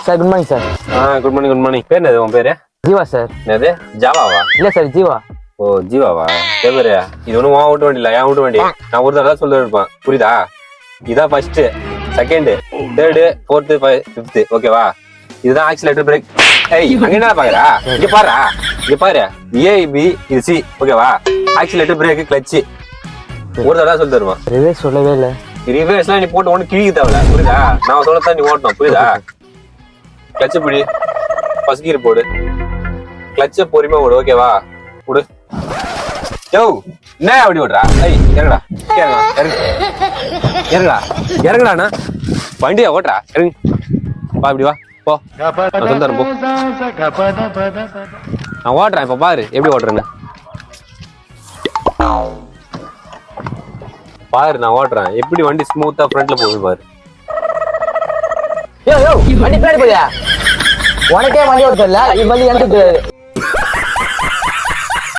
Sir good morning sir. Good morning good morning. பேர் என்னது உன் பேரு? ஜீவா சார். என்னது ஜாவாவா? இல்ல சார் ஜீவா. ஓ ஜீவாவா? பேரு இது ஒன்றும் உன் விட்டு வண்டி இல்லை, என் விட்டு வண்டி. நான் ஒரு தடவை சொல்ல இருப்பேன், புரியுதா? இதான் first, second, third, fourth, fifth, ஓகேவா? இதுதான் ஆக்சிலேட்டர் பிரேக். ஏய் அங்க என்ன பாக்குறா? இங்க பாரு, இங்க பாரு. ஏ பி இது சி, ஓகேவா? ஆக்சிலேட்டர் பிரேக் கிளட்ச் ஒரு தடவை சொல்லி தருவான். ரிவர்ஸ் சொல்லவே இல்லை. ரிவர்ஸ்லாம் நீ போட்டு ஒன்று கிழிக்க தேவையில்ல, புரியுதா? நான் சொல்லத்தான் நீ ஓட்டணும், புரியுதா? கிளட்ச் பிடி, ஃபர்ஸ்ட் கியர் போடு, கிளட்ச பொறுமையா ஓடு, ஓகேவா? விடு. யோ என்ன அப்படி ஓடுறா? ஐய் இறங்கடா, இறங்கடா இறங்கடாண்ணா, வண்டியா ஓட்டுறா, இறங்கு வா, இப்படி வா போ. நான் சொல்லி தரேன் போ. நான் ஓட்டுறேன், இப்ப பாரு எப்படி ஓட்டுறேன்னு பாரு. நான் ஓட்டுறேன் எப்படி வண்டி ஸ்மூத்தா ஃப்ரண்ட்ல போகுது பாரு. யோ யோ வண்டி பின்னாடி போறியா? உனக்கே வண்டி ஓட்டல, இது வண்டி எனக்கு